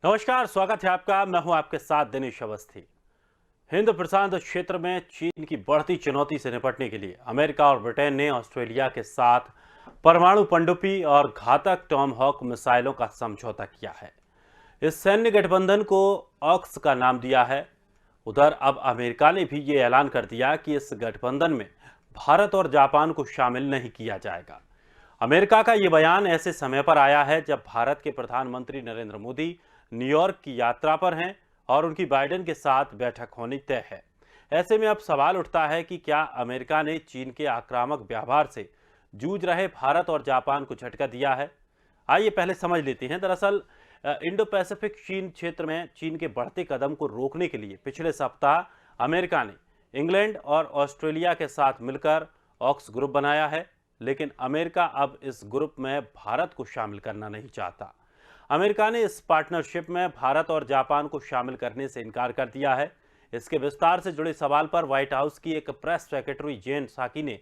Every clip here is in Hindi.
नमस्कार, स्वागत है आपका। मैं हूं आपके साथ दिनेश अवस्थी। हिंद प्रशांत क्षेत्र में चीन की बढ़ती चुनौती से निपटने के लिए अमेरिका और ब्रिटेन ने ऑस्ट्रेलिया के साथ परमाणु पनडुब्बी और घातक टॉमहॉक मिसाइलों का समझौता किया है। इस सैन्य गठबंधन को ऑक्स का नाम दिया है। उधर अब अमेरिका ने भी ये ऐलान कर दिया कि इस गठबंधन में भारत और जापान को शामिल नहीं किया जाएगा। अमेरिका का ये बयान ऐसे समय पर आया है जब भारत के प्रधानमंत्री नरेंद्र मोदी न्यूयॉर्क की यात्रा पर हैं और उनकी बाइडेन के साथ बैठक होनी तय है। ऐसे में अब सवाल उठता है कि क्या अमेरिका ने चीन के आक्रामक व्यवहार से जूझ रहे भारत और जापान को झटका दिया है। आइए पहले समझ लेते हैं। दरअसल इंडो पैसिफिक चीन क्षेत्र में चीन के बढ़ते कदम को रोकने के लिए पिछले सप्ताह अमेरिका ने इंग्लैंड और ऑस्ट्रेलिया के साथ मिलकर ऑक्स ग्रुप बनाया है, लेकिन अमेरिका अब इस ग्रुप में भारत को शामिल करना नहीं चाहता। अमेरिका ने इस पार्टनरशिप में भारत और जापान को शामिल करने से इनकार कर दिया है। इसके विस्तार से जुड़े सवाल पर व्हाइट हाउस की एक प्रेस सेक्रेटरी जेन साकी ने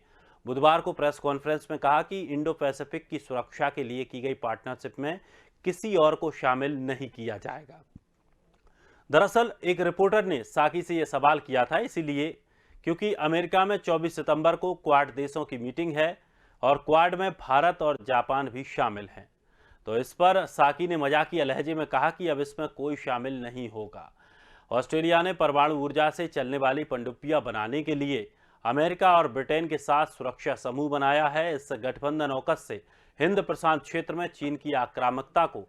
बुधवार को प्रेस कॉन्फ्रेंस में कहा कि इंडो पैसिफिक की सुरक्षा के लिए की गई पार्टनरशिप में किसी और को शामिल नहीं किया जाएगा। दरअसल एक रिपोर्टर ने साकी से यह सवाल किया था, इसीलिए क्योंकि अमेरिका में 24 सितंबर को क्वाड देशों की मीटिंग है और क्वाड में भारत और जापान भी शामिल हैं। तो इस पर साकी ने मजाकिया लहजे में कहा कि अब इसमें कोई शामिल नहीं होगा। ऑस्ट्रेलिया ने परमाणु ऊर्जा से चलने वाली पनडुब्बियां बनाने के लिए अमेरिका और ब्रिटेन के साथ सुरक्षा समूह बनाया है। इस गठबंधन ऑकस से हिंद प्रशांत क्षेत्र में चीन की आक्रामकता को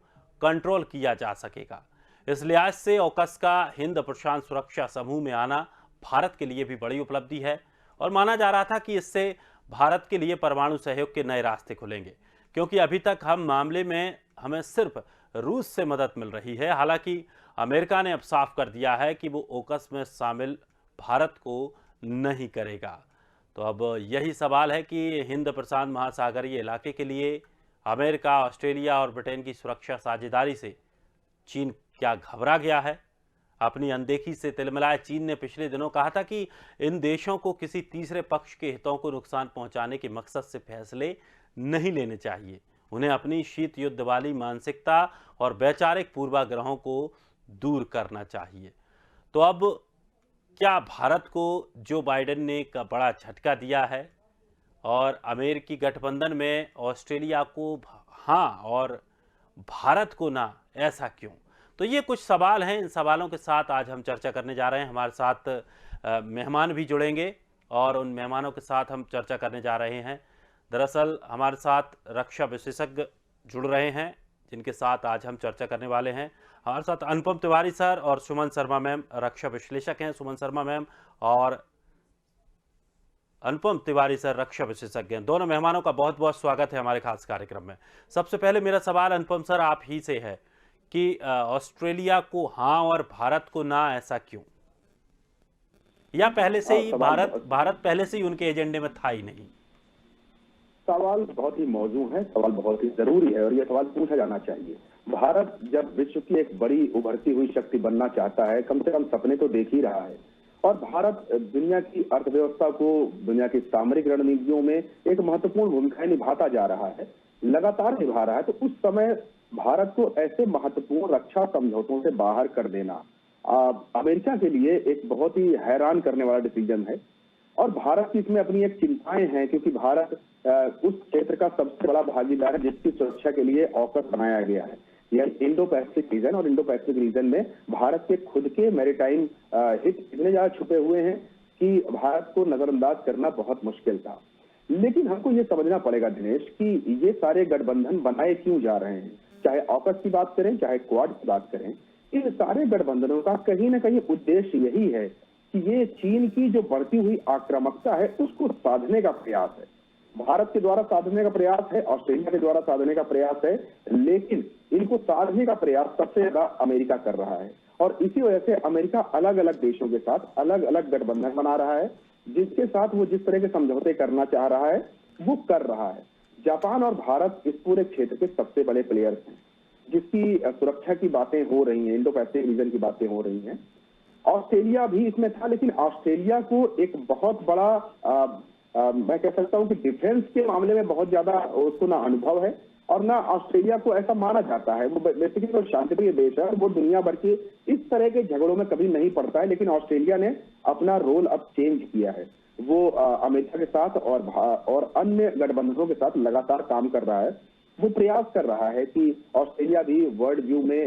कंट्रोल किया जा सकेगा। इस लिहाज से ऑकस का हिंद प्रशांत सुरक्षा समूह में आना भारत के लिए भी बड़ी उपलब्धि है और माना जा रहा था कि इससे भारत के लिए परमाणु सहयोग के नए रास्ते खुलेंगे, क्योंकि अभी तक हम मामले में हमें सिर्फ रूस से मदद मिल रही है। हालांकि अमेरिका ने अब साफ कर दिया है कि वो ओकस में शामिल भारत को नहीं करेगा। तो अब यही सवाल है कि हिंद प्रशांत महासागरीय इलाके के लिए अमेरिका, ऑस्ट्रेलिया और ब्रिटेन की सुरक्षा साझेदारी से चीन क्या घबरा गया है? अपनी अनदेखी से तिलमिलाए चीन ने पिछले दिनों कहा था कि इन देशों को किसी तीसरे पक्ष के हितों को नुकसान पहुंचाने के मकसद से फैसले नहीं लेने चाहिए। उन्हें अपनी शीत युद्ध वाली मानसिकता और वैचारिक पूर्वाग्रहों को दूर करना चाहिए। तो अब क्या भारत को जो बाइडेन ने का बड़ा झटका दिया है और अमेरिकी गठबंधन में ऑस्ट्रेलिया को हाँ और भारत को ना, ऐसा क्यों? तो ये कुछ सवाल हैं। इन सवालों के साथ आज हम चर्चा करने जा रहे हैं। हमारे साथ मेहमान भी जुड़ेंगे और उन मेहमानों के साथ हम चर्चा करने जा रहे हैं। दरअसल हमारे साथ रक्षा विशेषज्ञ जुड़ रहे हैं जिनके साथ आज हम चर्चा करने वाले हैं। हमारे साथ अनुपम तिवारी सर और सुमन शर्मा मैम रक्षा विश्लेषक हैं। सुमन शर्मा मैम और अनुपम तिवारी सर रक्षा विशेषज्ञ हैं। दोनों मेहमानों का बहुत बहुत स्वागत है हमारे खास कार्यक्रम में। सबसे पहले मेरा सवाल अनुपम सर आप ही से है कि ऑस्ट्रेलिया को हाँ और भारत को ना, ऐसा क्यों? या पहले से ही भारत पहले से ही उनके एजेंडे में था ही नहीं? सवाल बहुत ही मौजू है, सवाल बहुत ही जरूरी है और यह सवाल पूछा जाना चाहिए। भारत जब विश्व की एक बड़ी उभरती हुई शक्ति बनना चाहता है, कम से कम सपने तो देख ही रहा है और भारत दुनिया की अर्थव्यवस्था को, दुनिया की सामरिक रणनीतियों में एक महत्वपूर्ण भूमिका निभाता जा रहा है, लगातार निभा रहा है। तो उस समय भारत को ऐसे महत्वपूर्ण रक्षा समझौतों से बाहर कर देना अमेरिका के लिए एक बहुत ही हैरान करने वाला डिसीजन है और भारत की इसमें अपनी एक चिंताएं हैं, क्योंकि भारत उस क्षेत्र का सबसे बड़ा भागीदार है जिसकी सुरक्षा के लिए ऑकस बनाया गया है। यह इंडो पैसिफिक रीजन और इंडो पैसिफिक रीजन में भारत के खुद के मैरीटाइम हित इतने ज्यादा छुपे हुए हैं कि भारत को नजरअंदाज करना बहुत मुश्किल था। लेकिन हमको ये समझना पड़ेगा दिनेश कि ये सारे गठबंधन बनाए क्यों जा रहे हैं। चाहे ऑकस की बात करें, चाहे क्वाड की बात करें, इन सारे गठबंधनों का कहीं ना कहीं उद्देश्य यही है कि ये चीन की जो बढ़ती हुई आक्रामकता है उसको साधने का प्रयास है। भारत के द्वारा साधने का प्रयास है, ऑस्ट्रेलिया के द्वारा साधने का प्रयास है, लेकिन इनको साधने का प्रयास सबसे ज्यादा अमेरिका कर रहा है और इसी वजह से अमेरिका अलग अलग देशों के साथ अलग अलग गठबंधन बना रहा है, जिसके साथ वो जिस तरह के समझौते करना चाह रहा है वो कर रहा है। जापान और भारत इस पूरे क्षेत्र के सबसे बड़े प्लेयर्स हैं, जिसकी सुरक्षा की बातें हो रही हैं, इंडो पैसिफिक रीजन की बातें हो रही हैं। ऑस्ट्रेलिया भी इसमें था, लेकिन ऑस्ट्रेलिया को एक बहुत बड़ा मैं कह सकता हूं कि डिफेंस के मामले में बहुत ज्यादा उसको ना अनुभव है और ना ऑस्ट्रेलिया को ऐसा माना जाता है। वो बेसिकली वो शांतिप्रिय देश है और वो दुनिया भर के इस तरह के झगड़ों में कभी नहीं पड़ता है, लेकिन ऑस्ट्रेलिया ने अपना रोल अब चेंज किया है। वो अमेरिका के साथ और अन्य गठबंधनों के साथ लगातार काम कर रहा है। वो प्रयास कर रहा है कि ऑस्ट्रेलिया भी वर्ल्ड व्यू में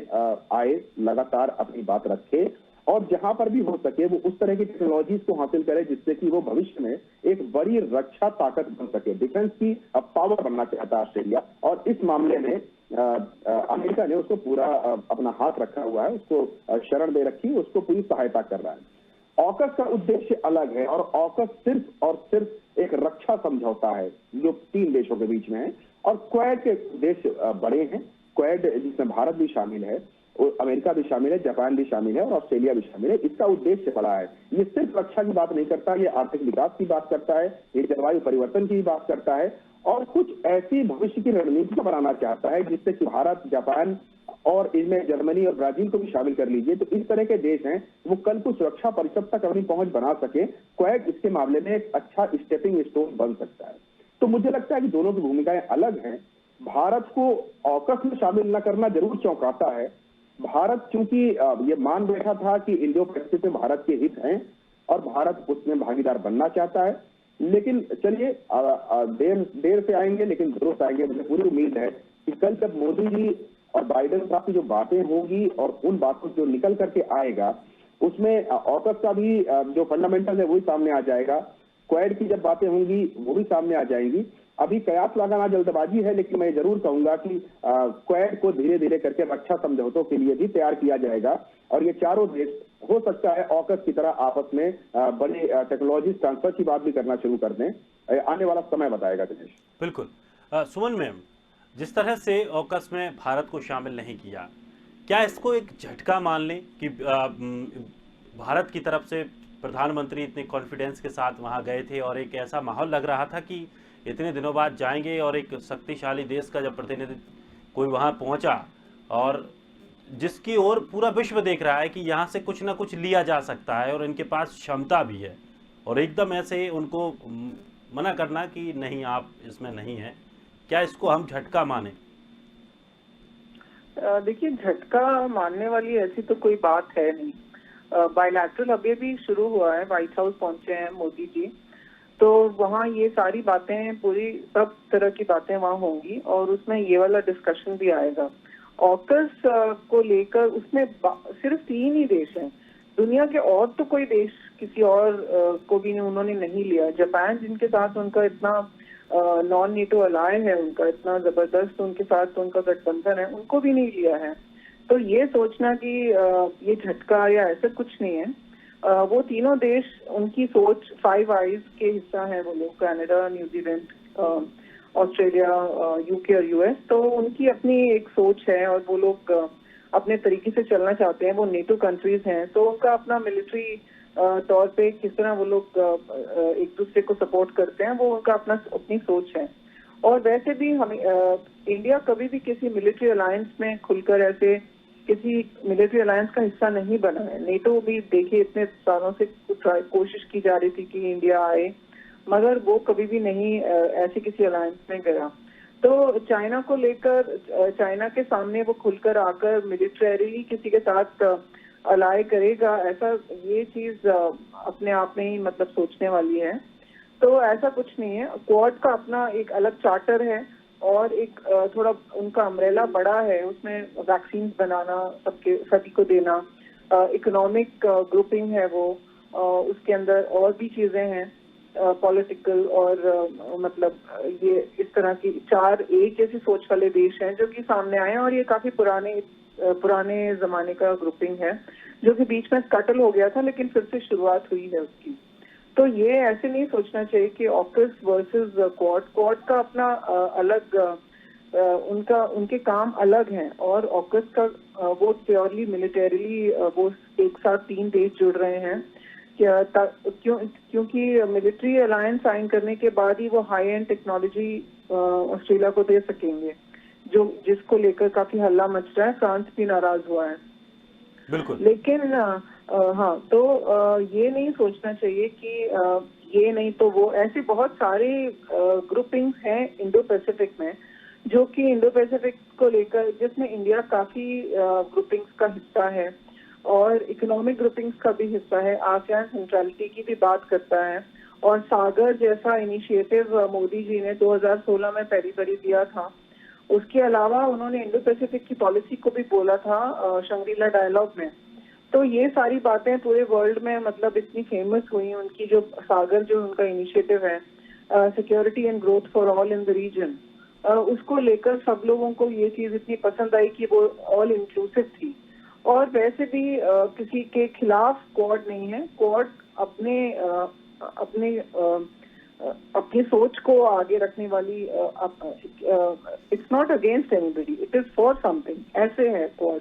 आए, लगातार अपनी बात रखे और जहां पर भी हो सके वो उस तरह की टेक्नोलॉजीज को हासिल करे जिससे कि वो भविष्य में एक बड़ी रक्षा ताकत बन सके। डिफेंस की पावर बनना चाहता है ऑस्ट्रेलिया और इस मामले में अमेरिका ने उसको पूरा अपना हाथ रखा हुआ है, उसको शरण दे रखी, उसको पूरी सहायता कर रहा है। ऑकस का उद्देश्य अलग है और ऑकस सिर्फ और सिर्फ एक रक्षा समझौता है जो 3 देशों के बीच में है और क्वाड के देश बड़े हैं। क्वाड जिसमें भारत भी शामिल है, अमेरिका भी शामिल है, जापान भी शामिल है और ऑस्ट्रेलिया भी शामिल है। इसका उद्देश्य बड़ा है। ये सिर्फ रक्षा की बात नहीं करता, ये आर्थिक विकास की बात करता है, ये जलवायु परिवर्तन की बात करता है और कुछ ऐसी भविष्य की रणनीति बनाना चाहता है जिससे कि भारत, जापान और इसमें जर्मनी और ब्राजील को भी शामिल कर लीजिए। तो इस तरह के देश हैं वो कल को सुरक्षा परिषद तक अपनी पहुंच बना सके। क्वाड इसके मामले में एक अच्छा स्टेपिंग स्टोन बन सकता है। तो मुझे लगता है कि दोनों की भूमिकाएं अलग हैं। भारत को ऑकस में शामिल न करना जरूर चौंकाता है। भारत चूंकि ये मान बैठा था कि इंडो पैसिफिक में भारत के हित हैं और भारत उसमें भागीदार बनना चाहता है, लेकिन चलिए देर से आएंगे लेकिन जरूर आएंगे। मुझे पूरी उम्मीद है कि कल जब मोदी जी और बाइडेन साहब की जो बातें होंगी और उन बातों जो निकल करके आएगा उसमें ऑकस का भी जो फंडामेंटल है वही सामने आ जाएगा। क्वाड की जब बातें होंगी वो भी सामने आ जाएंगी। अभी कयास लगाना जल्दबाजी है, लेकिन मैं जरूर कहूंगा कि क्वाड को धीरे धीरे करके रक्षा समझौतों के लिए भी तैयार किया जाएगा और ये चारों देश हो सकता है ऑकस की तरह आपस में बड़े टेक्नोलॉजी ट्रांसफर की बात भी करना शुरू कर दें। आने वाला समय बताएगा दिनेश। बिल्कुल। सुमन मैम, जिस तरह से ऑकस में भारत को शामिल नहीं किया, क्या इसको एक झटका मान लें कि भारत की तरफ से प्रधानमंत्री इतने कॉन्फिडेंस के साथ वहां गए थे और एक ऐसा माहौल लग रहा था कि इतने दिनों बाद जाएंगे और एक शक्तिशाली देश का जब प्रतिनिधि कोई वहां पहुंचा और जिसकी ओर पूरा विश्व देख रहा है कि यहाँ से कुछ ना कुछ लिया जा सकता है और इनके पास क्षमता भी है, और एकदम ऐसे उनको मना करना कि नहीं आप इसमें नहीं है, क्या इसको हम झटका माने? देखिए, झटका मानने वाली ऐसी तो कोई बात है नहीं। बायलैटरल अभी भी शुरू हुआ है, व्हाइट हाउस पहुंचे हैं मोदी जी, तो वहाँ ये सारी बातें, पूरी सब तरह की बातें वहाँ होंगी और उसमें ये वाला डिस्कशन भी आएगा। ऑकस को लेकर उसमें सिर्फ 3 ही देश हैं, दुनिया के और तो कोई देश किसी और को भी उन्होंने नहीं लिया। जापान, जिनके साथ उनका इतना नॉन नेटो अलाय है, उनका इतना जबरदस्त उनके साथ उनका गठबंधन है, उनको भी नहीं लिया है। तो ये सोचना कि ये झटका या ऐसा कुछ नहीं है। वो तीनों देश, उनकी सोच 5 आइज के हिस्सा है वो लोग, कनाडा, न्यूजीलैंड, ऑस्ट्रेलिया, यूके और यूएस। तो उनकी अपनी एक सोच है और वो लोग अपने तरीके से चलना चाहते हैं। वो नेटो कंट्रीज हैं, तो उनका अपना मिलिट्री तौर पे किस तरह वो लोग एक दूसरे को सपोर्ट करते हैं, वो उनका अपनी सोच है। और वैसे भी हम इंडिया कभी भी किसी मिलिट्री अलायंस में खुलकर ऐसे किसी मिलिट्री अलायंस का हिस्सा नहीं बना है। नेटो भी देखिए इतने सालों से कोशिश की जा रही थी कि इंडिया आए, मगर वो कभी भी नहीं ऐसे किसी अलायंस में गया। तो चाइना को लेकर, चाइना के सामने वो खुलकर आकर मिलिट्रीली किसी के साथ अलाय करेगा, ऐसा ये चीज अपने आप में ही मतलब सोचने वाली है। तो ऐसा कुछ नहीं है। क्वाड का अपना एक अलग चार्टर है और एक थोड़ा उनका अम्ब्रेला बड़ा है, उसमें वैक्सीन बनाना, सभी को देना, इकोनॉमिक ग्रुपिंग है वो, उसके अंदर और भी चीजें हैं, पॉलिटिकल और मतलब ये इस तरह की 4 एक जैसी सोच वाले देश हैं जो कि सामने आए हैं। और ये काफी पुराने जमाने का ग्रुपिंग है जो कि बीच में स्कटल हो गया था, लेकिन फिर से शुरुआत हुई है उसकी। तो ये ऐसे नहीं सोचना चाहिए कि ऑकस वर्सेस क्वाड का अपना अलग उनके काम अलग हैं और ऑकस का वो प्योरली मिलिटरीली वो एक साथ 3 देश जुड़ रहे हैं। क्योंकि मिलिट्री अलायंस साइन करने के बाद ही वो हाई एंड टेक्नोलॉजी ऑस्ट्रेलिया को दे सकेंगे, जिसको लेकर काफी हल्ला मच रहा है। फ्रांस भी नाराज हुआ है। बिल्कुल। लेकिन हाँ, तो ये नहीं सोचना चाहिए कि ये नहीं तो वो, ऐसे बहुत सारे ग्रुपिंग्स हैं इंडो पैसिफिक में जो कि इंडो पैसिफिक को लेकर, जिसमें इंडिया काफी ग्रुपिंग्स का हिस्सा है और इकोनॉमिक ग्रुपिंग्स का भी हिस्सा है, आसियान सेंट्रलिटी की भी बात करता है। और सागर जैसा इनिशिएटिव मोदी जी ने 2016 में पेरी पेरी दिया था। उसके अलावा उन्होंने इंडो पैसिफिक की पॉलिसी को भी बोला था शंग्रीला डायलॉग में। तो ये सारी बातें पूरे वर्ल्ड में मतलब इतनी फेमस हुई, उनकी जो सागर जो उनका इनिशिएटिव है, security and growth for all in the region, उसको लेकर सब लोगों को ये चीज इतनी पसंद आई कि वो ऑल इंक्लूसिव थी। और वैसे भी किसी के खिलाफ क्वाड नहीं है। क्वाड अपनी सोच को आगे रखने वाली, it's not against anybody, it is for something, ऐसे है क्वाड।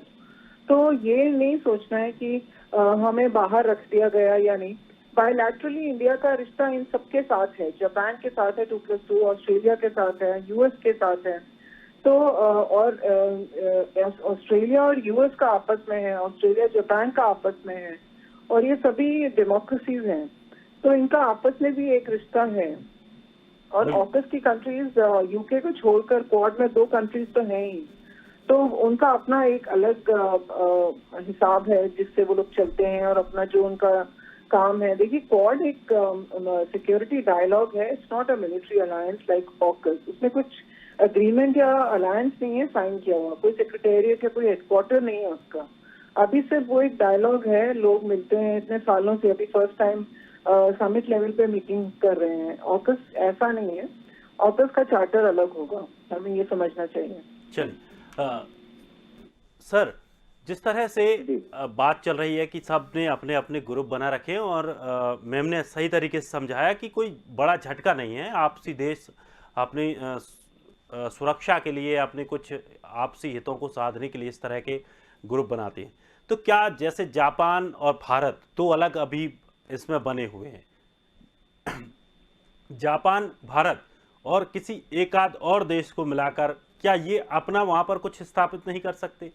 तो ये नहीं सोचना है कि हमें बाहर रख दिया गया या नहीं। बायलैटरली इंडिया का रिश्ता इन सबके साथ है, जापान के साथ है 2+2, ऑस्ट्रेलिया के साथ है, यूएस के साथ है। तो और ऑस्ट्रेलिया और यूएस का आपस में है, ऑस्ट्रेलिया जापान का आपस में है, और ये सभी डेमोक्रेसीज हैं, तो इनका आपस में भी एक रिश्ता है। और ऑकस की कंट्रीज यूके को छोड़कर क्वाड में 2 कंट्रीज तो हैं ही, तो उनका अपना एक अलग हिसाब है जिससे वो लोग चलते हैं और अपना जो उनका काम है। देखिए, क्वाड एक सिक्योरिटी डायलॉग है, it's not a military alliance like AUKUS. उसमें कुछ एग्रीमेंट या अलायंस नहीं है साइन किया हुआ, कोई सेक्रेटेरिएट या कोई हेडक्वार्टर नहीं है उसका। अभी सिर्फ वो एक डायलॉग है, लोग मिलते हैं इतने सालों से, अभी फर्स्ट टाइम समिट लेवल पे मीटिंग कर रहे हैं। ऑकस ऐसा नहीं है, ऑकस का चार्टर अलग होगा, हमें ये समझना चाहिए। चलिए सर, जिस तरह से बात चल रही है कि सब ने अपने अपने ग्रुप बना रखे और मैम ने सही तरीके से समझाया कि कोई बड़ा झटका नहीं है, आपसी देश अपनी सुरक्षा के लिए, अपने कुछ आपसी हितों को साधने के लिए इस तरह के ग्रुप बनाते हैं। तो क्या जैसे जापान और भारत 2 अलग अभी इसमें बने हुए हैं, जापान, भारत और किसी एक आध और देश को मिलाकर क्या ये अपना वहां पर कुछ स्थापित नहीं कर सकते?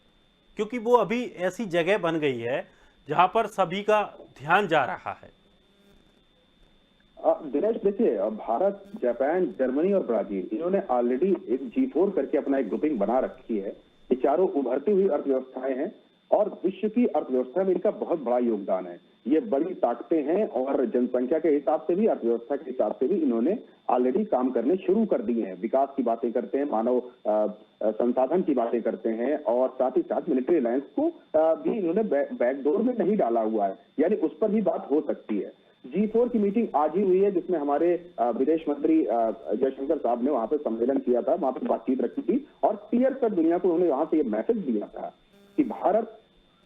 क्योंकि वो अभी ऐसी जगह बन गई है जहां पर सभी का ध्यान जा रहा है। दिनेश, देखिए, भारत, जापान, जर्मनी और ब्राजील, इन्होंने ऑलरेडी एक G4 करके अपना एक ग्रुपिंग बना रखी है। ये चारों उभरती हुई अर्थव्यवस्थाएं हैं और विश्व की अर्थव्यवस्था में इनका बहुत बड़ा योगदान है। ये बड़ी ताकतें हैं और जनसंख्या के हिसाब से भी, अर्थव्यवस्था के हिसाब से भी इन्होंने ऑलरेडी काम करने शुरू कर दिए हैं। विकास की बातें करते हैं, मानव संसाधन की बातें करते हैं, और साथ ही साथ मिलिट्री अलायंस को भी इन्होंने बैकडोर में नहीं डाला हुआ है, यानी उस पर भी बात हो सकती है। G4 की मीटिंग आज ही हुई है, जिसमें हमारे विदेश मंत्री जयशंकर साहब ने वहां पे सम्मेलन किया था, वहां पर बातचीत रखी थी और क्लियर कर दुनिया को उन्होंने वहां से ये मैसेज दिया था कि भारत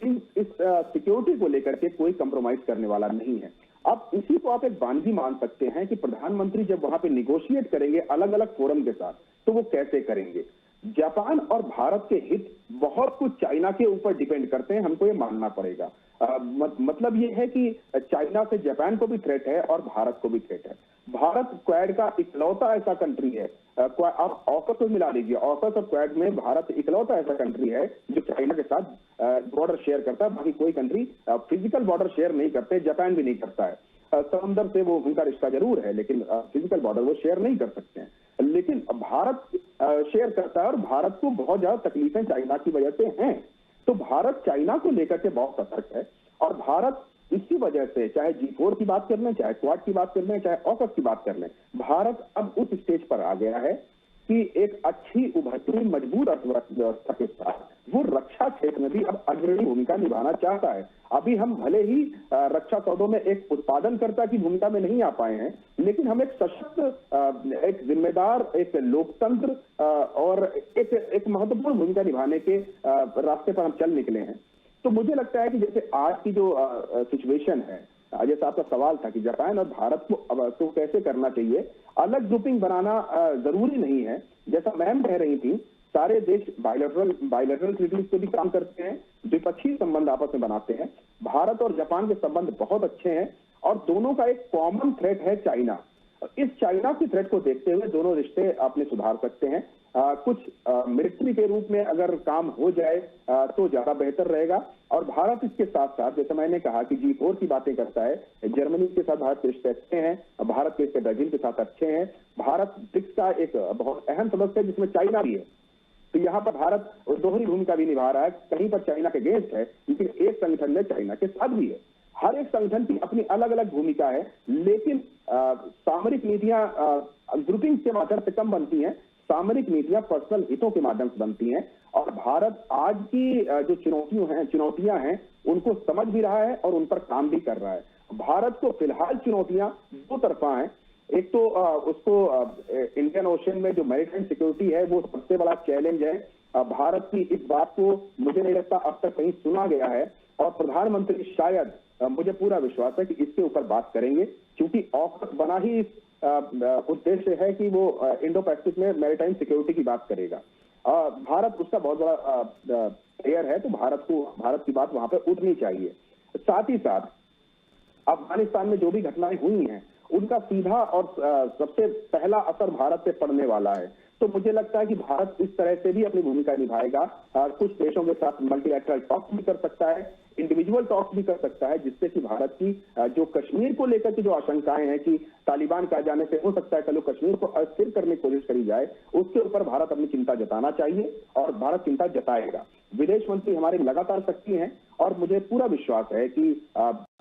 इस सिक्योरिटी को लेकर के कोई कंप्रोमाइज करने वाला नहीं है। अब इसी को आप एक बानगी मान सकते हैं कि प्रधानमंत्री जब वहां पे निगोशिएट करेंगे अलग अलग फोरम के साथ, तो वो कैसे करेंगे। जापान और भारत के हित बहुत कुछ चाइना के ऊपर डिपेंड करते हैं, हमको ये मानना पड़ेगा। मतलब ये है कि चाइना से जापान को भी थ्रेट है और भारत को भी थ्रेट है। भारत क्वाड का इकलौता ऐसा कंट्री है, आप ऑकस को मिला लीजिए, ऑकस और क्वाड में भारत इकलौता ऐसा कंट्री है जो चाइना के साथ बॉर्डर शेयर करता है। बाकी कोई कंट्री फिजिकल बॉर्डर शेयर नहीं करते, जापान भी नहीं करता है। समंदर से वो उनका रिश्ता जरूर है, लेकिन फिजिकल बॉर्डर वो शेयर नहीं कर सकते हैं। लेकिन भारत शेयर करता है और भारत को बहुत ज्यादा तकलीफें चाइना की वजह से हैं। तो भारत चाइना को लेकर के बहुत सतर्क है और भारत इसी वजह से, चाहे G4 की बात कर लें, चाहे क्वाड की बात कर लें, चाहे ऑकस की बात कर लें, भारत अब उस स्टेज पर आ गया है कि एक अच्छी उभरती हुई मजबूत अर्थव्यवस्था के साथ वो रक्षा क्षेत्र में भी अब अग्रणी भूमिका निभाना चाहता है। अभी हम भले ही रक्षा सौदों में एक उत्पादनकर्ता की भूमिका में नहीं आ पाए हैं, लेकिन हम एक सशक्त, एक जिम्मेदार, एक लोकतंत्र और एक महत्वपूर्ण भूमिका निभाने के रास्ते पर हम चल निकले हैं। तो मुझे लगता है कि जैसे आज की जो सिचुएशन है, जैसा आपका सवाल था कि जापान और भारत को तो कैसे करना चाहिए, अलग ग्रुपिंग बनाना जरूरी नहीं है। जैसा मैम कह रही थी, सारे देश बायलैटरल ट्रीटीज पे भी काम करते हैं, द्विपक्षीय संबंध आपस में बनाते हैं। भारत और जापान के संबंध बहुत अच्छे हैं और दोनों का एक कॉमन थ्रेट है चाइना। इस चाइना की थ्रेट को देखते हुए दोनों रिश्ते अपने सुधार सकते हैं कुछ मिलिट्री के रूप में अगर काम हो जाए तो ज्यादा बेहतर रहेगा। और भारत इसके साथ साथ, जैसे मैंने कहा कि G4 की बातें करता है, जर्मनी के साथ भारत के रिश्ते अच्छे हैं, भारत के रिश्ते ब्राजील के साथ अच्छे हैं। भारत ब्रिक्स का एक बहुत अहम सदस्य है जिसमें चाइना भी है। तो यहाँ पर भारत दोहरी भूमिका भी निभा रहा है, कहीं पर चाइना के अगेंस्ट है लेकिन एक संगठन में चाइना के साथ भी है। हर एक संगठन की अपनी अलग अलग भूमिका है, लेकिन सामरिक नीतियां ग्रुपिंग के माध्यम से कम बनती हैं, सामरिक नीतियां पर्सनल हितों के माध्यम से बनती हैं। और भारत आज की जो चुनौतियां हैं उनको समझ भी रहा है और उन पर काम भी कर रहा है। भारत को फिलहाल चुनौतियां दो तरफा हैं। एक तो उसको इंडियन ओशन में जो मैरीटाइम सिक्योरिटी है वो सबसे बड़ा चैलेंज है। भारत की इस बात को मुझे नहीं लगता अब तक कहीं सुना गया है, और प्रधानमंत्री शायद, मुझे पूरा विश्वास है कि इसके ऊपर बात करेंगे, क्योंकि ऑकस बना ही उद्देश्य है कि वो इंडो पैसिफिक में मैरीटाइम सिक्योरिटी की बात करेगा। भारत उसका बहुत बड़ा प्लेयर है, तो भारत की बात वहां पर उठनी चाहिए। साथ ही साथ अफगानिस्तान में जो भी घटनाएं हुई हैं उनका सीधा और सबसे पहला असर भारत पे पड़ने वाला है। तो मुझे लगता है कि भारत इस तरह से भी अपनी भूमिका निभाएगा। कुछ देशों के साथ मल्टीलैटरल टॉक भी कर सकता है, इंडिविजुअल टॉक भी कर सकता है, जिससे कि भारत की जो कश्मीर को लेकर की जो आशंकाएं हैं कि तालिबान का जाने से हो सकता है कल कश्मीर को अस्थिर करने की कोशिश करी जाए, उसके ऊपर भारत अपनी चिंता जताना चाहिए और भारत चिंता जताएगा। विदेश मंत्री हमारे लगातार सक्रिय हैं और मुझे पूरा विश्वास है कि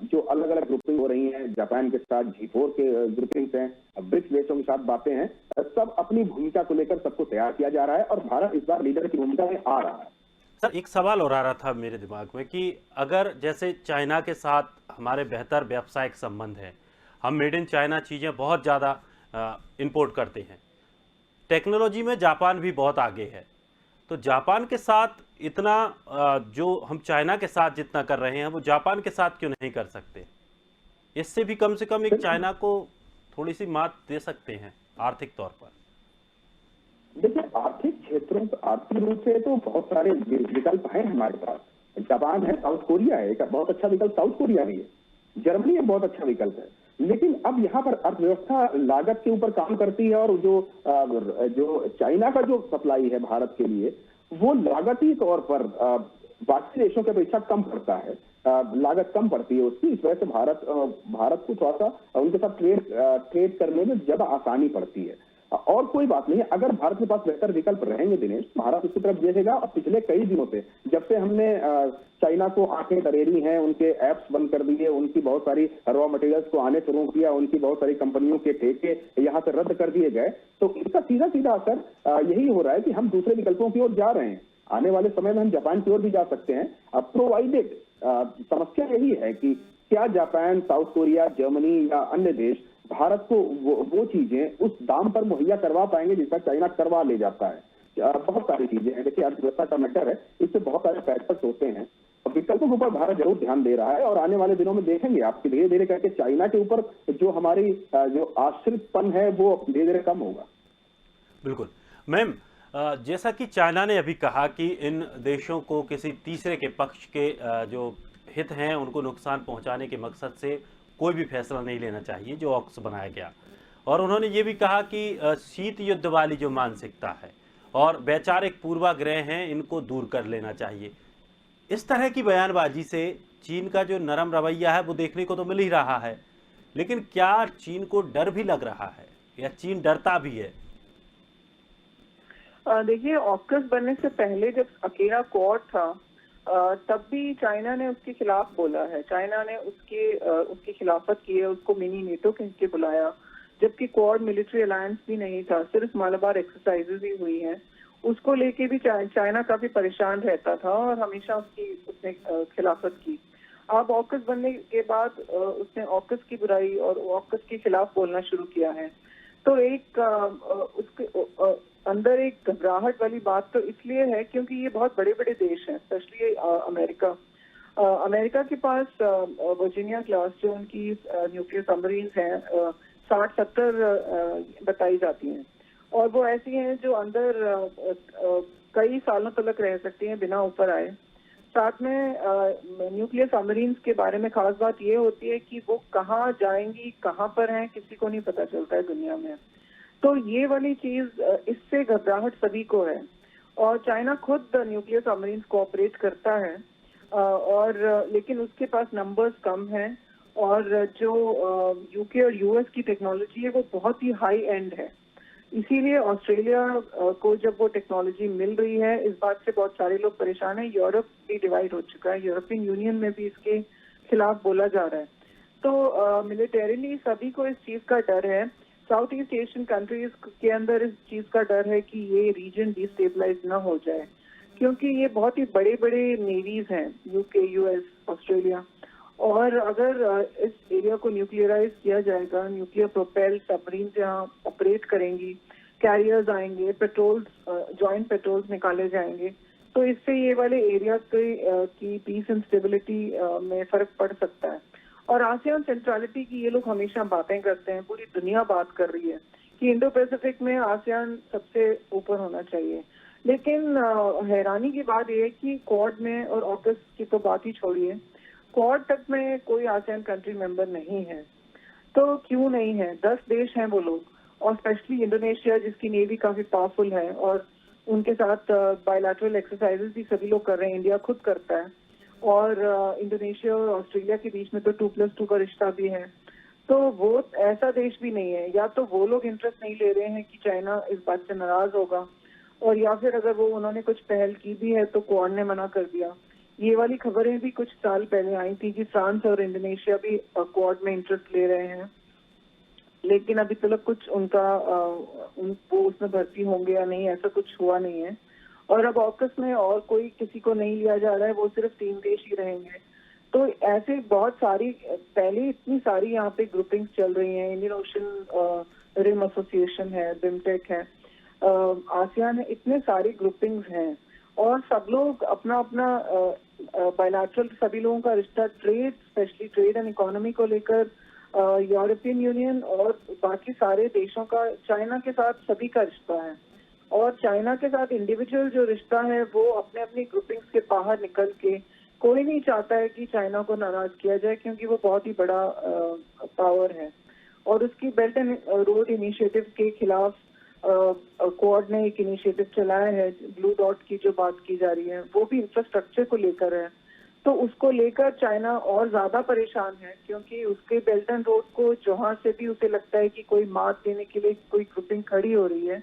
जो अलग अलग ग्रुपिंग हो रही हैं, जापान के साथ G4 के ग्रुपिंग्स हैं, ब्रिक्स देशों के साथ बातें हैं, सब अपनी भूमिका को लेकर सबको तैयार किया जा रहा है और भारत इस बार लीडर की भूमिका में आ रहा है। सर, एक सवाल और आ रहा था मेरे दिमाग में कि अगर जैसे चाइना के साथ हमारे बेहतर व्यावसायिक संबंध है, हम मेड इन चाइना चीज़ें बहुत ज़्यादा इंपोर्ट करते हैं, टेक्नोलॉजी में जापान भी बहुत आगे है, तो जापान के साथ इतना जो हम चाइना के साथ जितना कर रहे हैं वो जापान के साथ क्यों नहीं कर सकते? इससे भी कम से कम एक चाइना को थोड़ी सी मात दे सकते हैं आर्थिक तौर पर। देखिए, आर्थिक क्षेत्रों पर आर्थिक रूप से तो बहुत सारे विकल्प हैं हमारे पास। जापान है, साउथ कोरिया है, एक बहुत अच्छा विकल्प साउथ कोरिया भी है, जर्मनी एक बहुत अच्छा विकल्प है। लेकिन अब यहाँ पर अर्थव्यवस्था लागत के ऊपर काम करती है, और जो चाइना का जो सप्लाई है भारत के लिए वो लागती तौर पर बाकी देशों की अपेक्षा कम पड़ता है, लागत कम पड़ती है उसकी। इस वजह से भारत को थोड़ा सा उनके साथ ट्रेड करने में ज्यादा आसानी पड़ती है। और कोई बात नहीं है, अगर भारत के पास बेहतर विकल्प रहेंगे दिनेश, भारत उसकी तरफ देखेगा। और पिछले कई दिनों से जब से हमने चाइना को आंखें तरेरी हैं, उनके एप्स बंद कर दिए, उनकी बहुत सारी रॉ मटेरियल्स को आने से रोक दिया, उनकी बहुत सारी कंपनियों के ठेके यहाँ से रद्द कर दिए गए, तो इसका सीधा सीधा असर यही हो रहा है कि हम दूसरे विकल्पों की ओर जा रहे हैं। आने वाले समय में हम जापान की ओर भी जा सकते हैं। अब प्रोवाइडेड समस्या यही है कि क्या जापान, साउथ कोरिया, जर्मनी या अन्य देश भारत को वो चीजें उस दाम पर मुहैया करवा पाएंगे जिसका चाइना करवा ले जाता है। बहुत सारी चीजें हैं, देखिए अर्थव्यवस्था का मैटर है, इससे बहुत सारे फैक्टर्स होते हैं। विकल्पों के ऊपर भारत जरूर ध्यान दे रहा है, और आने वाले दिनों में देखेंगे आप धीरे धीरे करके चाइना के ऊपर जो हमारी जो आश्रितपन है वो धीरे धीरे कम होगा। बिल्कुल मैम, जैसा कि चाइना ने अभी कहा कि इन देशों को किसी तीसरे के पक्ष के जो हित हैं उनको नुकसान पहुंचाने के मकसद से कोई भी फैसला नहीं लेना चाहिए जो ऑक्स बनाया गया। और उन्होंने ये भी कहा कि शीत युद्ध वाली जो मानसिकता है और वैचारिक पूर्वाग्रह हैं इनको दूर कर लेना चाहिए। इस तरह की बयानबाजी से चीन का जो नरम रवैया है वो देखने को तो मिल ही रहा है, लेकिन क्या चीन को डर भी लग रहा है या चीन डरता भी है? देखिए, ऑक्स बनने से पहले जब अकेला क्वाड था तब भी चाइना ने उसके खिलाफ बोला है। चाइना ने उसकी खिलाफत की है, उसको मिनी नेटो कह के बुलाया, जबकि क्वाड मिलिट्री अलायंस भी नहीं था, सिर्फ मालाबार एक्सरसाइजेज ही हुई हैं। उसको लेके भी चाइना काफी परेशान रहता था और हमेशा उसने खिलाफत की। अब ऑक्स बनने के बाद उसने ऑक्स की बुराई और ऑक्स के खिलाफ बोलना शुरू किया है। तो एक उसके अंदर एक घबराहट वाली बात तो इसलिए है क्योंकि ये बहुत बड़े बड़े देश हैं, स्पेशली अमेरिका के पास वर्जीनिया क्लास जो उनकी न्यूक्लियर सबमरीन्स हैं 60-70 बताई जाती हैं, और वो ऐसी हैं जो अंदर कई सालों तक रह सकती हैं बिना ऊपर आए। साथ में न्यूक्लियर सबमरीन्स के बारे में खास बात ये होती है कि वो कहाँ जाएंगी, कहाँ पर हैं, किसी को नहीं पता चलता है दुनिया में। तो ये वाली चीज इससे घबराहट सभी को है। और चाइना खुद न्यूक्लियर सबमरीन्स कोऑपरेट करता है, लेकिन उसके पास नंबर्स कम हैं, और जो यूके और यूएस की टेक्नोलॉजी है वो बहुत ही हाई एंड है। इसीलिए ऑस्ट्रेलिया को जब वो टेक्नोलॉजी मिल रही है, इस बात से बहुत सारे लोग परेशान हैं। यूरोप भी डिवाइड हो चुका है, यूरोपियन यूनियन में भी इसके खिलाफ बोला जा रहा है। तो मिलिटरीली सभी को इस चीज का डर है। साउथ ईस्ट एशियन कंट्रीज के अंदर इस चीज का डर है कि ये रीजन डिस्टेबलाइज ना हो जाए, क्योंकि ये बहुत ही बड़े बड़े नेवीज हैं, यूके, यूएस, ऑस्ट्रेलिया। और अगर इस एरिया को न्यूक्लियराइज किया जाएगा, न्यूक्लियर प्रोपेल सबमरीन यहाँ ऑपरेट करेंगी, कैरियर्स आएंगे, पेट्रोल्स, जॉइंट पेट्रोल्स निकाले जाएंगे, तो इससे ये वाले एरिया की पीस एंड स्टेबिलिटी में फर्क पड़ सकता है। और आसियान सेंट्रलिटी की ये लोग हमेशा बातें करते हैं, पूरी दुनिया बात कर रही है कि इंडो पैसिफिक में आसियान सबसे ऊपर होना चाहिए। लेकिन हैरानी की बात यह है कि क्वाड में, और ऑकस की तो बात ही छोड़िए, क्वाड तक में कोई आसियान कंट्री मेंबर नहीं है। तो क्यों नहीं है? 10 देश हैं वो लोग, और स्पेशली इंडोनेशिया जिसकी नेवी काफी पावरफुल है, और उनके साथ बायलैटरल एक्सरसाइजेस भी सभी लोग कर रहे हैं, इंडिया खुद करता है। और इंडोनेशिया और ऑस्ट्रेलिया के बीच में तो 2+2 का रिश्ता भी है। तो वो ऐसा देश भी नहीं है, या तो वो लोग इंटरेस्ट नहीं ले रहे हैं कि चाइना इस बात से नाराज होगा, और या फिर अगर वो उन्होंने कुछ पहल की भी है तो क्वाड ने मना कर दिया। ये वाली खबरें भी कुछ साल पहले आई थी कि फ्रांस और इंडोनेशिया भी क्वाड में इंटरेस्ट ले रहे हैं, लेकिन अभी तक कुछ वो उसमें भर्ती होंगे या नहीं, ऐसा कुछ हुआ नहीं है। और अब ऑकस में और कोई किसी को नहीं लिया जा रहा है, वो सिर्फ 3 देश ही रहेंगे। तो ऐसे बहुत सारी, पहले इतनी सारी यहाँ पे ग्रुपिंग्स चल रही हैं, इंडियन ओशन रिम एसोसिएशन है, बिमटेक है, आसियान है, इतने सारी ग्रुपिंग्स हैं, और सब लोग अपना अपना बायलैटरल, सभी लोगों का रिश्ता, trade, specially trade and economy को लेकर यूरोपियन यूनियन और बाकी सारे देशों का चाइना के साथ सभी का रिश्ता है। और चाइना के साथ इंडिविजुअल जो रिश्ता है वो अपने अपनी ग्रुपिंग्स के बाहर निकल के, कोई नहीं चाहता है कि चाइना को नाराज किया जाए, क्योंकि वो बहुत ही बड़ा पावर है। और उसकी बेल्ट एंड रोड इनिशिएटिव के खिलाफ क्वाड ने एक इनिशिएटिव चलाया है, ब्लू डॉट की जो बात की जा रही है, वो भी इंफ्रास्ट्रक्चर को लेकर है। तो उसको लेकर चाइना और ज्यादा परेशान है, क्योंकि उसके बेल्ट एंड रोड को जहां से भी उसे लगता है कि कोई मात देने के लिए कोई ग्रुपिंग खड़ी हो रही है,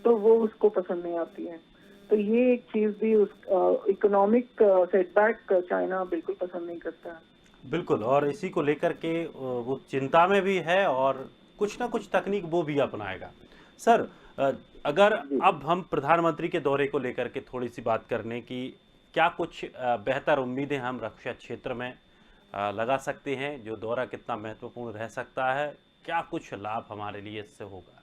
तो वो उसको पसंद नहीं आती है। तो ये एक चीज भी, उस इकोनॉमिक सेटबैक चाइना बिल्कुल पसंद नहीं करता है। बिल्कुल, और इसी को लेकर के वो चिंता में भी है, और कुछ ना कुछ तकनीक वो भी अपनाएगा। सर, अगर अब हम प्रधानमंत्री के दौरे को लेकर के थोड़ी सी बात करने की, क्या कुछ बेहतर उम्मीदें हम रक्षा क्षेत्र में लगा सकते हैं? जो दौरा कितना महत्वपूर्ण रह सकता है, क्या कुछ लाभ हमारे लिए इससे होगा?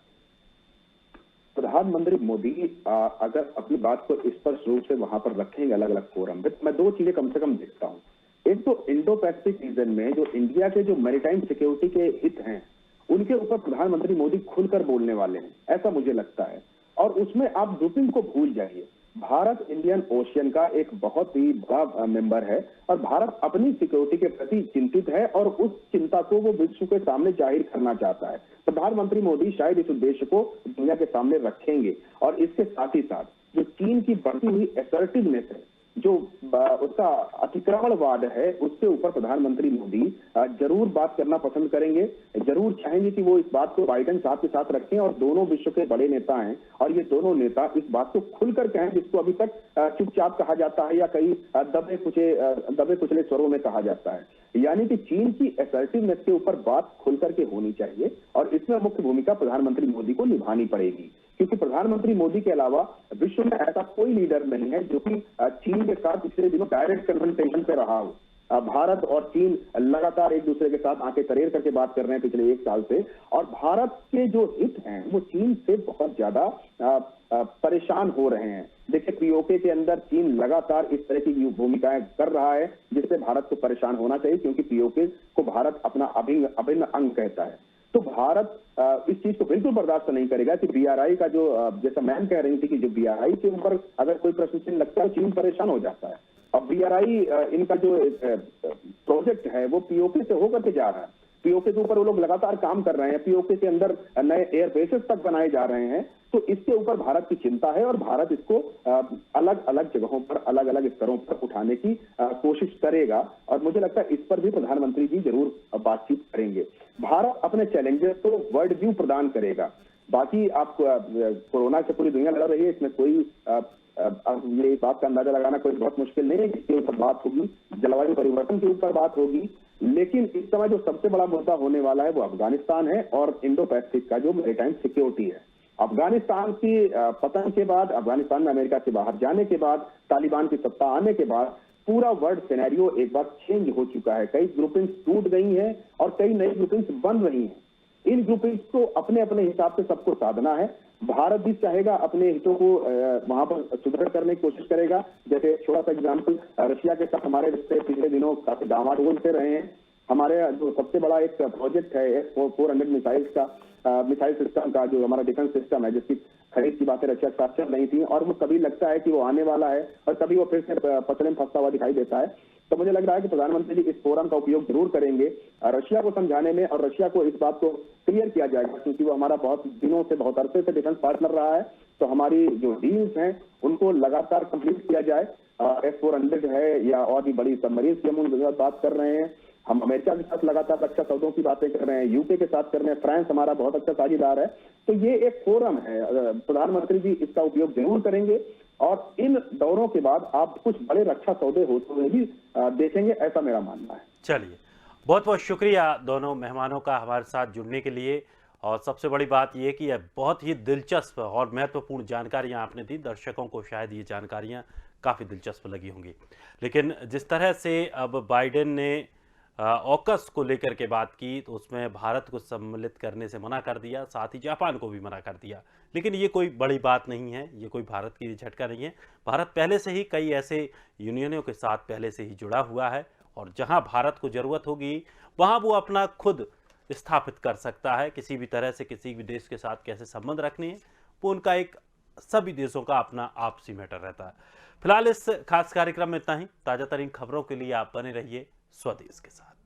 प्रधानमंत्री मोदी अगर अपनी बात को स्पष्ट रूप से वहां पर रखेंगे अलग अलग फोरम पे, मैं 2 चीजें कम से कम देखता हूँ। एक तो इंडो पैसिफिक रीजन में जो इंडिया के जो मैरीटाइम सिक्योरिटी के हित हैं, उनके ऊपर प्रधानमंत्री मोदी खुलकर बोलने वाले हैं, ऐसा मुझे लगता है। और उसमें आप ग्रुपिंग को भूल जाइए। भारत इंडियन ओशियन का एक बहुत ही बड़ा मेंबर है, और भारत अपनी सिक्योरिटी के प्रति चिंतित है, और उस चिंता को वो विश्व के सामने जाहिर करना चाहता है। प्रधानमंत्री मोदी शायद इस उद्देश्य को दुनिया के सामने रखेंगे। और इसके साथ ही साथ जो चीन की बढ़ती हुई असर्टिवनेस है, जो उसका अतिक्रमणवाद है, उसके ऊपर प्रधानमंत्री मोदी जरूर बात करना पसंद करेंगे। जरूर चाहेंगे कि वो इस बात को बाइडेन साहब के साथ रखें, और दोनों विश्व के बड़े नेता हैं, और ये दोनों नेता इस बात को खुलकर कहें, जिसको अभी तक चुपचाप कहा जाता है, या कई दबे कुचले स्वरों में कहा जाता है। यानी कि चीन की असर्टिवनेस के ऊपर बात खुलकर के होनी चाहिए, और इसमें मुख्य भूमिका प्रधानमंत्री मोदी को निभानी पड़ेगी, क्योंकि प्रधानमंत्री मोदी के अलावा विश्व में ऐसा कोई लीडर नहीं है जो कि चीन के साथ पिछले दिनों डायरेक्ट कन्फ्रंटेशन पे रहा हो। भारत और चीन लगातार एक दूसरे के साथ आंखें तरेर करके बात कर रहे हैं पिछले 1 साल से, और भारत के जो हित हैं वो चीन से बहुत ज्यादा परेशान हो रहे हैं। देखिए, पीओके के अंदर चीन लगातार इस तरह की भूमिकाएं कर रहा है, जिससे भारत को परेशान होना चाहिए, क्योंकि पीओके को भारत अपना अभिन्न अंग कहता है। तो भारत इस चीज को बिल्कुल बर्दाश्त नहीं करेगा कि बीआरआई का जो, जैसा मैम कह रही थी कि जो बीआरआई के ऊपर अगर कोई प्रश्न चिन्ह लगता है, चीन परेशान हो जाता है। अब बीआरआई इनका जो प्रोजेक्ट है वो पीओके से होकर के जा रहा है, पीओके के ऊपर वो लोग लगातार काम कर रहे हैं, पीओके के अंदर नए एयर बेसेस तक बनाए जा रहे हैं। तो इसके ऊपर भारत की चिंता है और भारत इसको अलग अलग जगहों पर, अलग अलग स्तरों पर उठाने की कोशिश करेगा। और मुझे लगता है इस पर भी प्रधानमंत्री जी जरूर बातचीत करेंगे। भारत अपने चैलेंजेस को वर्ल्ड व्यू प्रदान करेगा। बाकी आप कोरोना से पूरी दुनिया लड़ रही है, इसमें कोई अब ये बात का अंदाजा लगाना कोई बहुत मुश्किल नहीं है कि इसके ऊपर बात होगी, जलवायु परिवर्तन के ऊपर बात होगी। लेकिन इस समय जो सबसे बड़ा मुद्दा होने वाला है वो अफगानिस्तान है और इंडो पैसिफिक का जो मैरीटाइम सिक्योरिटी है। अफगानिस्तान की पतन के बाद, अफगानिस्तान में अमेरिका से बाहर जाने के बाद, तालिबान की सत्ता आने के बाद पूरा वर्ल्ड सिनेरियो एक बार चेंज हो चुका है। कई ग्रुपिंग्स टूट गई हैं और कई नई ग्रुपिंग्स बन रही हैं। इन ग्रुपिंग्स को अपने अपने हिसाब से सबको साधना है। भारत भी चाहेगा अपने हितों को वहां पर सुदृढ़ करने की कोशिश करेगा। जैसे छोटा सा एग्जाम्पल, रशिया के साथ हमारे रिश्ते पिछले दिनों काफी डामाडोल से रहे हैं। हमारे जो सबसे बड़ा एक प्रोजेक्ट है S-400 मिसाइल सिस्टम का, जो हमारा डिफेंस सिस्टम है, जिसकी खरीद की बातें रशिया के साथ चल रही थी और वो कभी लगता है कि वो आने वाला है और कभी वो फिर से पतले में फंसता हुआ दिखाई देता है। तो मुझे लग रहा है कि प्रधानमंत्री जी इस फोरम का उपयोग जरूर करेंगे रशिया को समझाने में, और रशिया को इस बात को क्लियर किया जाएगा क्योंकि वो हमारा बहुत दिनों से, बहुत अरसे से डिफेंस पार्टनर रहा है। तो हमारी जो डील्स हैं उनको लगातार कंप्लीट किया जाए। S-400 है या और भी बड़ी सबमरीन की हम उनके साथ बात कर रहे हैं। हम अमेरिका के साथ लगातार रक्षा सौदों की बातें कर रहे हैं, यूके के साथ कर रहे हैं, फ्रांस हमारा बहुत अच्छा साझेदार है। तो ये एक फोरम है, प्रधानमंत्री जी इसका उपयोग जरूर करेंगे और इन दौरों के बाद आप कुछ बड़े रक्षा सौदे होते हुए भी देखेंगे, ऐसा मेरा मानना है। चलिए, बहुत बहुत शुक्रिया दोनों मेहमानों का हमारे साथ जुड़ने के लिए। और सबसे बड़ी बात यह कि यह बहुत ही दिलचस्प और महत्वपूर्ण जानकारियां आपने दी। दर्शकों को शायद ये जानकारियां काफ़ी दिलचस्प लगी होंगी, लेकिन जिस तरह से अब बाइडेन ने ऑकस को लेकर के बात की तो उसमें भारत को सम्मिलित करने से मना कर दिया, साथ ही जापान को भी मना कर दिया। लेकिन ये कोई बड़ी बात नहीं है, ये कोई भारत की झटका नहीं है। भारत पहले से ही कई ऐसे यूनियनों के साथ पहले से ही जुड़ा हुआ है और जहां भारत को ज़रूरत होगी वहां वो अपना खुद स्थापित कर सकता है। किसी भी तरह से किसी भी देश के साथ कैसे संबंध रखने हैं वो उनका एक, सभी देशों का अपना आपसी मैटर रहता है। फिलहाल इस खास कार्यक्रम में इतना ही। ताज़ा तरीन खबरों के लिए आप बने रहिए स्वदेश के साथ।